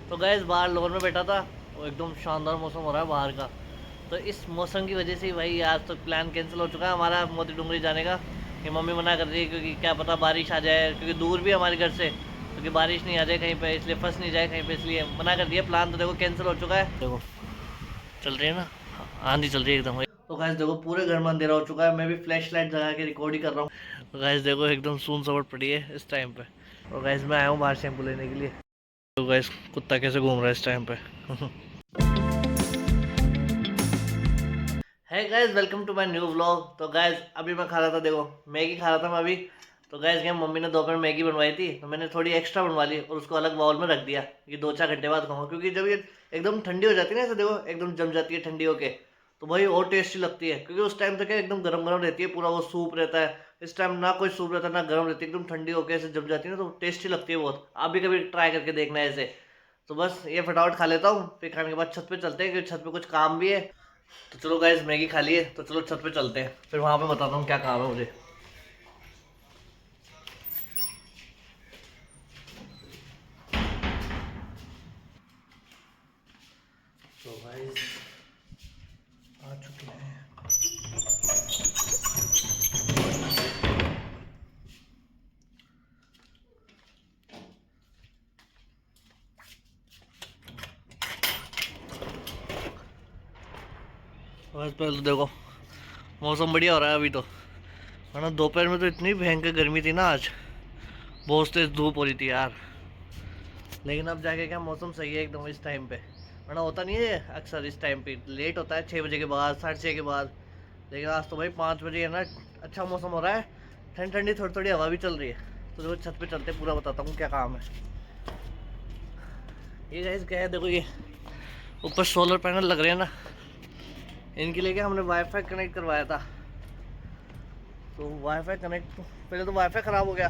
तो गैस बाहर लोन में बैठा था, वो एकदम शानदार मौसम हो रहा है बाहर का। तो इस मौसम की वजह से ही भाई आज तो प्लान कैंसिल हो चुका है हमारा मोती डूंगरी जाने का। कि मम्मी मना कर रही है क्योंकि क्या पता बारिश आ जाए, क्योंकि दूर भी है हमारे घर से, क्योंकि बारिश नहीं आ जाए कहीं पे, इसलिए फंस नहीं जाए कहीं पे, इसलिए मना कर दिया। प्लान तो देखो कैंसिल हो चुका है। देखो चल रही है ना, आंधी चल रही है एकदम। तो गैस देखो पूरे घर में अंधेरा हो चुका है, मैं भी फ्लैश लाइट लगा के रिकॉर्ड ही कर रहा हूँ। तो गैस देखो एकदम सून सवट पड़ी है इस टाइम पे। और गैस मैं आया हूँ बाहर शैम्पू लेने के लिए। तो गैस कुत्ता कैसे घूम रहा है इस टाइम पे। है guys, welcome to my new vlog. तो गैस अभी मैं खा रहा था, देखो मैगी खा रहा था मैं अभी। तो गैस क्या मम्मी ने दोपहर में मैगी बनवाई थी, तो मैंने थोड़ी एक्स्ट्रा बनवा ली और उसको अलग बाउल में रख दिया कि 2-4 घंटे बाद खाऊंगा। क्योंकि जब ये एकदम ठंडी हो जाती है ना, ऐसे देखो एकदम जम जाती है ठंडी होके, तो भाई और टेस्टी लगती है। क्योंकि उस टाइम तक क्या एकदम गर्म गर्म रहती है, पूरा वो सूप रहता है। इस टाइम ना कोई सूप रहता है ना गर्म रहती है, एकदम ठंडी होकर ऐसे जम जाती है ना, तो टेस्टी लगती है बहुत। आप भी कभी ट्राई करके देखना है ऐसे। तो बस ये फटाफट खा लेता हूँ, फिर खाने के बाद छत पे चलते हैं, क्योंकि छत पे कुछ काम भी है। तो चलो गाइस मैगी खा लिए, तो चलो छत पे चलते हैं, फिर वहां पे बताता हूँ क्या काम है मुझे। तो गाइस आ चुके हैं। बस पहले तो देखो मौसम बढ़िया हो रहा है अभी तो, वरना दोपहर में तो इतनी भयंकर गर्मी थी ना आज, बहुत तेज धूप हो रही थी यार। लेकिन अब जाके क्या मौसम सही है एकदम इस टाइम पे, वरना होता नहीं है अक्सर इस टाइम पे लेट होता है 6 बजे के बाद, 6:30 के बाद। लेकिन आज तो भाई 5 बजे है ना, अच्छा मौसम हो रहा है, ठंडी ठंडी थोड़ी थोड़ी हवा भी चल रही है। तो देखो छत पे चलते पूरा बताता हूँ क्या काम है। ये गाइस क्या है, देखो ये ऊपर सोलर पैनल लग रहे हैं ना, इनके लिए क्या हमने वाईफाई कनेक्ट करवाया था। तो वाईफाई कनेक्ट, पहले तो वाईफाई ख़राब हो गया,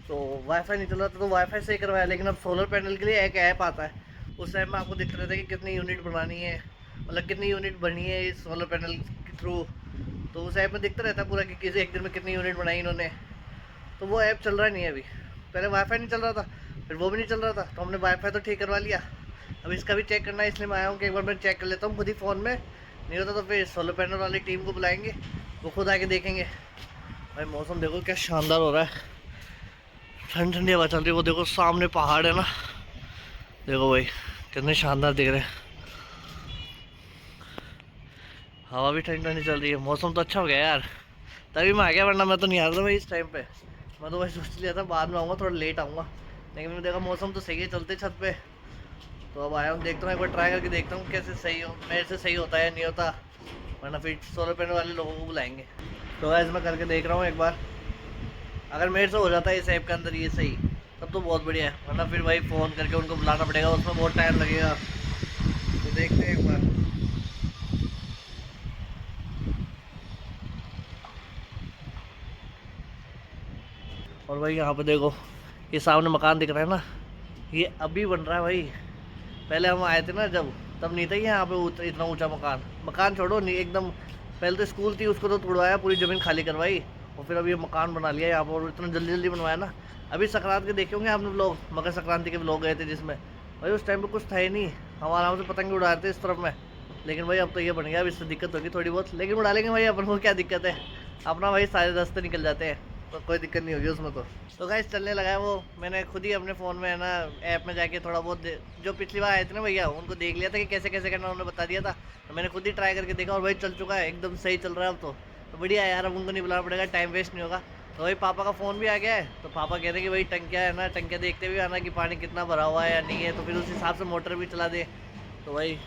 तो वाईफाई नहीं चल रहा था, तो वाईफाई से ही करवाया। लेकिन अब सोलर पैनल के लिए एक ऐप आता है, उस ऐप में आपको दिखता रहता है कि कितनी यूनिट बनानी है, मतलब कितनी यूनिट बनी है इस सोलर पैनल के थ्रू। तो उस ऐप में दिखता रहता है पूरा कि किसी एक दिन में कितनी यूनिट बनाई इन्होंने। तो वो ऐप चल रहा नहीं है अभी। पहले वाईफाई नहीं चल रहा था, फिर वो भी नहीं चल रहा था, तो हमने वाईफाई तो ठीक करवा लिया। अब इसका भी चेक करना है, इसलिए मैं आया हूँ कि एक बार मैं चेक कर लेता हूँ खुद ही फ़ोन में। नहीं होता तो फिर सोलर पैनल वाली टीम को बुलाएंगे, वो खुद आके देखेंगे। भाई मौसम देखो क्या शानदार हो रहा है, ठंडी ठंडी हवा चल रही है। वो देखो सामने पहाड़ है ना, देखो भाई कितने शानदार दिख रहे हैं। हवा भी ठंडी ठंडी चल रही है, मौसम तो अच्छा हो गया यार, तभी मैं आ गया, वरना मैं तो नहीं आ रहा था भाई इस टाइम पे। मैं तो भाई सोच लिया था बाद में आऊँगा, थोड़ा लेट आऊँगा, लेकिन मैंने देखा मौसम तो सही है, चलते छत पे। तो अब आया हूँ, देखता हूँ एक बार ट्राई करके देखता हूँ कैसे सही हो, मेरे से सही होता है नहीं होता, वरना फिर सोलर पैनल वाले लोगों को बुलाएंगे। तो ऐसे मैं करके देख रहा हूँ एक बार, अगर मेरे से हो जाता है इस ऐप के अंदर ये सही, तब तो बहुत बढ़िया है, वरना फिर भाई फ़ोन करके उनको बुलाना पड़ेगा, उसमें बहुत टाइम लगेगा। तो देखते हैं एक बार। और भाई यहाँ पे देखो ये सामने मकान दिख रहा है ना, ये अभी बन रहा है भाई। पहले हम आए थे ना जब, तब नहीं था ये यहाँ पे इतना ऊंचा मकान। मकान छोड़ो नहीं, एकदम पहले तो स्कूल थी, उसको तो तोड़वाया, पूरी ज़मीन खाली करवाई, और फिर अब ये मकान बना लिया यहाँ पर, और इतना जल्दी जल्दी बनवाया ना। अभी संक्रांत के देखे होंगे आपने लोग, मकर संक्रांति के लोग गए थे जिसमें, भाई उस टाइम पर कुछ था ही नहीं, हम आराम से पतंग उड़ा रहे थे इस तरफ में। लेकिन भाई अब तो ये बन गया, अब इससे दिक्कत होगी थोड़ी बहुत, लेकिन उड़ा लेंगे भाई, अपन को क्या दिक्कत है, अपना भाई सारे रास्ते निकल जाते हैं, तो कोई दिक्कत नहीं होगी उसमें। तो गाइस चलने लगा है वो, मैंने खुद ही अपने फ़ोन में है ना ऐप में जाके थोड़ा बहुत जो पिछली बार आए थे ना भैया, उनको देख लिया था कि कैसे कैसे करना, उन्होंने बता दिया था, तो मैंने खुद ही ट्राई करके देखा, और भाई चल चुका है, एकदम सही चल रहा है अब तो बढ़िया है यार। अब उनको नहीं बुलाना पड़ेगा, टाइम वेस्ट नहीं होगा। तो भाई पापा का फ़ोन भी आ गया है, तो पापा कह रहे हैं कि भाई टंकिया है ना, टंकिया देखते हुए आना कि पानी कितना भरा हुआ है या नहीं है, तो फिर उस हिसाब से मोटर भी चला दे। तो भाई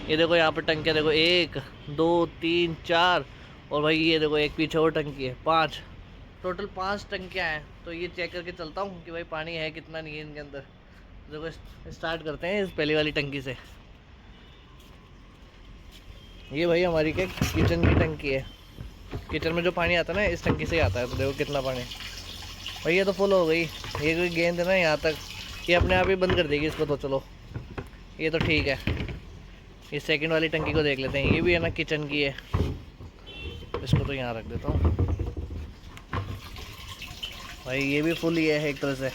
ये देखो यहाँ पर टंकियाँ देखो, 1 2 3 4, और भाई ये देखो एक पीछे और टंकी है, 5, टोटल 5 टंकियाँ हैं। तो ये चेक करके चलता हूँ कि भाई पानी है कितना नहीं है इनके अंदर। देखो स्टार्ट करते हैं इस पहली वाली टंकी से। ये भाई हमारी क्या किचन की टंकी है, किचन में जो पानी आता है ना इस टंकी से ही आता है। तो देखो कितना पानी भाई, ये तो फुल हो गई। ये कोई गेंद है ना यहाँ तक, ये अपने आप ही बंद कर देगी इसको, तो चलो ये तो ठीक है। ये सेकंड वाली टंकी को देख लेते हैं, ये भी है ना किचन की है, इसको तो यहाँ रख देता हूँ। भाई ये भी फुल ही है एक तरह से,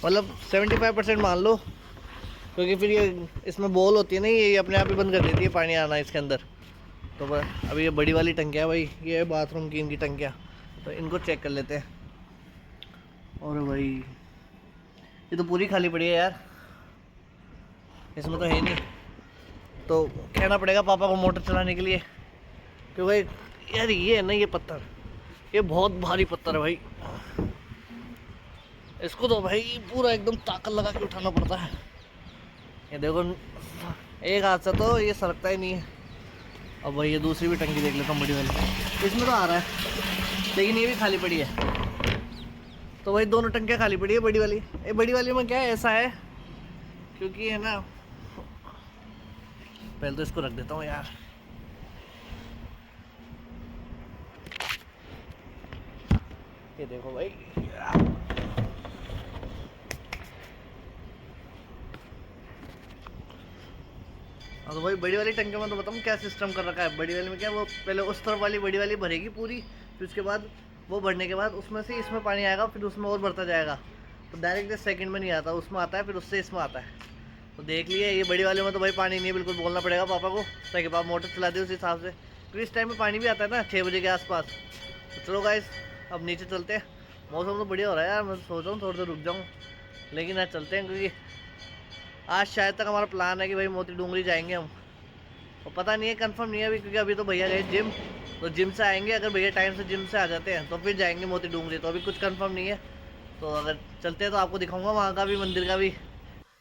मतलब 75% मान लो, क्योंकि फिर ये इसमें बॉल होती है ना, ये अपने आप ही बंद कर देती है पानी आना इसके अंदर। तो बस अभी ये बड़ी वाली टंकियाँ भाई, ये है बाथरूम की इनकी टंकियाँ, तो इनको चेक कर लेते हैं। और भाई ये तो पूरी खाली पड़ी है यार, इसमें तो है नहीं, तो कहना पड़ेगा पापा को मोटर चलाने के लिए। क्योंकि भाई यार ये है ना, ये पत्थर, ये बहुत भारी पत्थर है भाई, इसको तो भाई पूरा एकदम ताकत लगा के उठाना पड़ता है। ये देखो एक हाथ से तो ये सरकता ही नहीं है। अब भाई ये दूसरी भी टंकी देख लेता हूँ बड़ी वाली, इसमें तो आ रहा है लेकिन ये भी खाली पड़ी है। तो भाई दोनों टंकियाँ खाली पड़ी है बड़ी वाली। ये बड़ी वाली में क्या है, ऐसा है क्योंकि है ना, पहले तो इसको रख देता हूँ यार। ये देखो भाई, तो भाई बड़ी वाली टंकी में तो बताऊँ क्या सिस्टम कर रखा है। बड़ी वाली में क्या, वो पहले उस तरफ वाली बड़ी वाली भरेगी पूरी, फिर उसके बाद वो भरने के बाद उसमें से इसमें पानी आएगा, फिर उसमें और भरता जाएगा। तो डायरेक्ट सेकंड में नहीं आता, उसमें आता है, फिर उससे इसमें आता है। तो देख लिए ये बड़ी वाले में तो भाई पानी नहीं है बिल्कुल, बोलना पड़ेगा पापा को ताकि पापा मोटर चला दे उस हिसाब से, क्योंकि इस टाइम में पानी भी आता है ना 6 बजे के आसपास। तो चलो गाइस अब नीचे चलते हैं। मौसम तो बढ़िया हो रहा है यार, मैं सोच रहा हूँ थोड़ी देर रुक जाऊँ, लेकिन आज चलते हैं क्योंकि आज शायद तक हमारा प्लान है कि भाई मोती डूंगरी जाएंगे हम। और पता नहीं है, कंफर्म नहीं है अभी, क्योंकि अभी तो भैया गए जिम, तो जिम से आएंगे, अगर भैया टाइम से जिम से आ जाते हैं तो फिर जाएंगे मोती डूंगरी। तो अभी कुछ कंफर्म नहीं है, तो अगर चलते हैं तो आपको दिखाऊंगा वहाँ का भी, मंदिर का भी।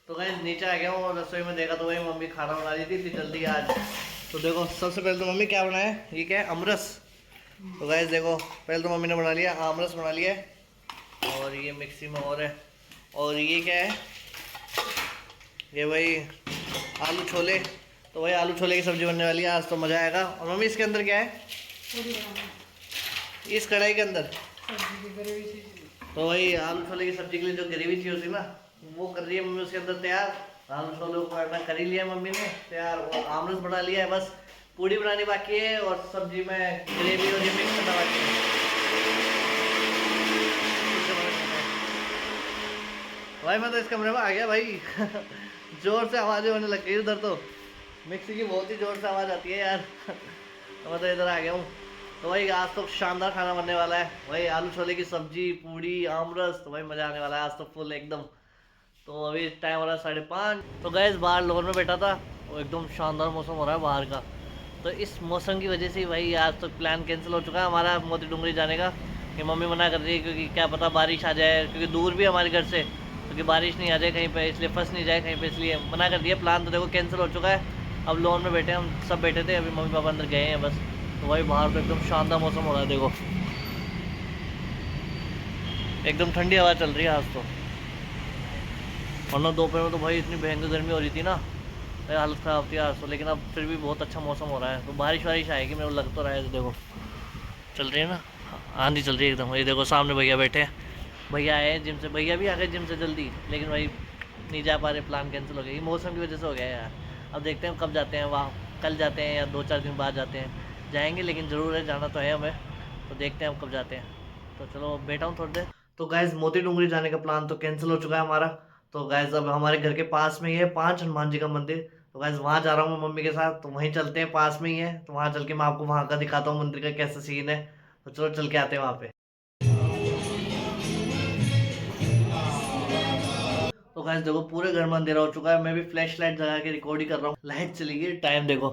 तो गाइस नीचे आ गया हूँ और रसोई में देखा तो भाई मम्मी खाना बना रही थी इतनी जल्दी आज। तो देखो सबसे पहले तो मम्मी क्या बनाया है, ये क्या है, अमरस। तो गाइस देखो पहले तो मम्मी ने बना लिया आमरस बना लिया है, और ये मिक्सी में और है। और ये क्या है, ये भाई आलू छोले। तो भाई आलू छोले की सब्जी बनने वाली है आज, तो मज़ा आएगा। और मम्मी इसके अंदर क्या है, इस कढ़ाई के अंदर तो भाई आलू छोले की सब्जी के लिए जो ग्रेवी चाहिए होती है ना, वो कर रही है मम्मी उसके अंदर तैयार। आलू छोले को काटना कर ही लिया मम्मी ने तैयार, और आमरस बना लिया है, बस पूड़ी बनानी बाकी है और सब्जी में ग्रेवी और ये मिक्स करना बाकी है। भाई मैं तो इस कमरे में आ गया भाई जोर से आवाज़ें होने लग गई उधर, तो मिक्सी की बहुत ही जोर से आवाज़ आती है यार तो मैं तो इधर आ गया हूँ। तो भाई आज तो शानदार खाना बनने वाला है भाई, आलू छोले की सब्जी, पूड़ी, आमरस, तो भाई मज़ा आने वाला है आज तो फुल एकदम। तो अभी टाइम हो रहा है 5:30। तो गैस बाहर लोन में बैठा था और एकदम शानदार मौसम हो रहा है बाहर का। तो इस मौसम की वजह से भाई आज तो प्लान कैंसिल हो चुका है हमारा मोती डूंगरी जाने का, कि मम्मी मना कर रही है क्योंकि क्या पता बारिश आ जाए, क्योंकि दूर भी हमारे घर से, क्योंकि बारिश नहीं आ जाए कहीं पे, इसलिए फंस नहीं जाए कहीं पे, इसलिए मना कर दिया। प्लान तो देखो कैंसिल हो चुका है। अब लोन में बैठे हम सब बैठे थे, अभी मम्मी पापा अंदर गए हैं बस। तो भाई बाहर तो एकदम शानदार मौसम हो रहा है, देखो एकदम ठंडी हवा चल रही है आज तो, वरना दोपहर में तो भाई इतनी भयंकर गर्मी हो रही थी ना, भाई हालत ख़राब थी आज तो। लेकिन अब फिर भी बहुत अच्छा मौसम हो रहा है, तो बारिश वारिश आएगी मेरे को लग तो रहा है। तो देखो चल रही है ना, आंधी चल रही है एकदम। ये देखो सामने भैया बैठे हैं, भैया आए हैं जिम से, भैया भी आ गए जिम से जल्दी, लेकिन भाई नहीं जा पा रहे, प्लान कैंसिल हो गया, ये मौसम की वजह से हो गया यार। अब देखते हैं कब जाते हैं वहाँ, कल जाते हैं या 2-4 दिन बाद जाते हैं, जाएंगे लेकिन ज़रूर है, जाना तो है हमें। तो देखते हैं हम कब जाते हैं। तो चलो बैठा हूँ थोड़ी देर। तो गैस मोती डूंगरी जाने का प्लान तो कैंसिल हो चुका है हमारा। तो गैस अब हमारे घर के पास में ही है 5 हनुमान जी का मंदिर, तो गैस वहाँ जा रहा हूँ मैं मम्मी के साथ, तो वहीं चलते हैं, पास में ही है। तो वहाँ चल के मैं आपको वहाँ का दिखाता हूँ मंदिर का कैसा सीन है। तो चलो चल के आते हैं वहाँ पे। तो गाइस देखो पूरे घर में अंधेरा हो चुका है, मैं भी फ्लैश लाइट जगा के रिकॉर्ड ही कर रहा हूँ। लाइट चली गई, टाइम देखो,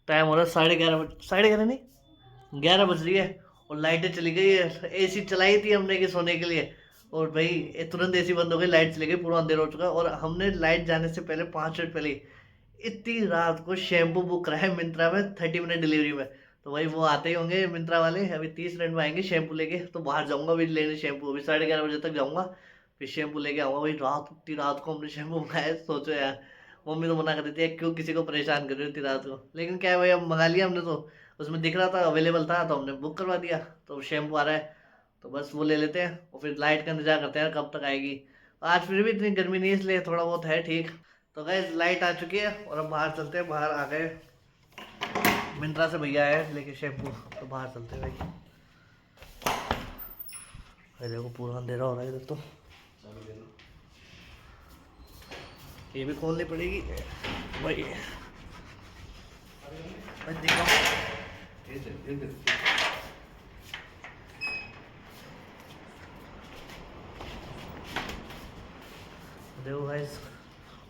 टाइम हो रहा है 11:30, 11:30 नहीं 11 बज रही है, और लाइटें चली गई है। एसी चलाई थी हमने कि सोने के लिए, और भाई तुरंत एसी बंद हो गई, लाइट चली गई, पूरा अंधेरा हो चुका है। और हमने लाइट जाने से पहले 5 मिनट पहले इतनी रात को शैम्पू बुक करा है मिंत्रा में 30 मिनट डिलीवरी में। तो भाई वो आते ही होंगे मिंत्रा वाले, अभी 30 मिनट में आएंगे शैम्पू लेके। तो बाहर जाऊंगा अभी लेने शैम्पू, अभी 11:30 बजे तक जाऊंगा, फिर शैम्पू लेके आऊंगा। भाई रात, इतनी रात को हमने शैम्पू मंगाया, सोचो यार। मम्मी तो मना कर देती है क्यों किसी को परेशान कर रही थी रात को, लेकिन क्या है भाई अब मंगा लिया हमने, तो उसमें दिख रहा था अवेलेबल था तो हमने बुक करवा दिया। तो शैम्पू आ रहा है तो बस वो ले लेते हैं, और फिर लाइट का इंतजार करते हैं कब तक आएगी। आज फिर भी इतनी गर्मी नहीं है इसलिए थोड़ा बहुत है ठीक। तो गैस लाइट आ चुकी है और अब बाहर चलते हैं। बाहर आ गए, मिंत्रा से भैया आए लेके शैम्पू, तो बाहर चलते हैं भाई। भाई देखो पूरा अंधेरा हो रहा है इधर तो। ये भी खोलनी पड़ेगी भाई। भाई दिखाओ, देखो गाइस,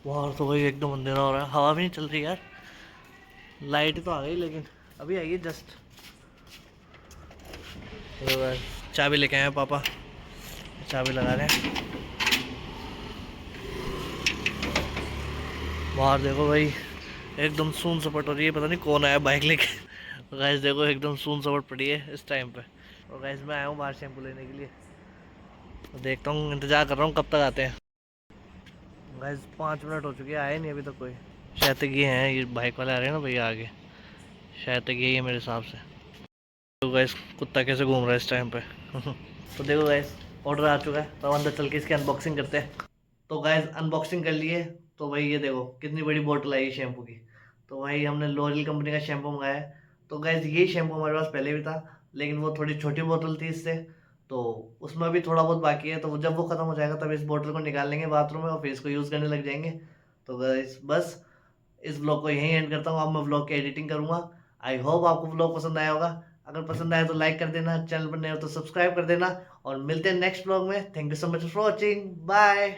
बाहर तो भाई एकदम अंधेरा हो रहा है, हवा भी नहीं चल रही यार। लाइट तो आ गई लेकिन अभी आई है जस्ट। तो गाइस चाबी लेके आए हैं पापा, चाबी लगा रहे हैं। बाहर देखो भाई एकदम सून सपाट हो रही है, पता नहीं कौन आया बाइक लेके। गाइस देखो एकदम सून सपाट पड़ी है इस टाइम पे। और गाइस मैं आया हूँ बाहर शैम्पू लेने के लिए, तो देखता हूँ, इंतज़ार कर रहा हूँ कब तक आते हैं। गाइस 5 मिनट हो चुके हैं, आए नहीं अभी तक कोई। शायद तक ये हैं, ये बाइक वाले आ रहे हैं ना भैया आगे, शायद तक यही है मेरे हिसाब से। तो गाइस कुत्ता कैसे घूम रहा है इस टाइम पे। तो देखो गाइस ऑर्डर आ चुका है, तो अंदर चल के इसकी अनबॉक्सिंग करते हैं। तो गाइस अनबॉक्सिंग कर लिए। तो भाई ये देखो कितनी बड़ी बोतल आई है शैम्पू की। तो भाई हमने लॉरियल कंपनी का शैम्पू मंगाया है। तो गाइस ये शैम्पू हमारे पास पहले भी था, लेकिन वो थोड़ी छोटी बोतल थी इससे, तो उसमें भी थोड़ा बहुत बाकी है। तो जब वो खत्म हो जाएगा तब इस बोतल को निकाल लेंगे बाथरूम में और फिर इसको यूज़ करने लग जाएंगे। तो गाइस बस इस ब्लॉग को यहीं एंड करता हूँ, अब मैं ब्लॉग की एडिटिंग करूँगा। आई होप आपको ब्लॉग पसंद आया होगा। अगर पसंद आया तो लाइक कर देना, चैनल पर नए हो तो सब्सक्राइब कर देना, और मिलते हैं नेक्स्ट ब्लॉग में। Thank you so much for watching, bye.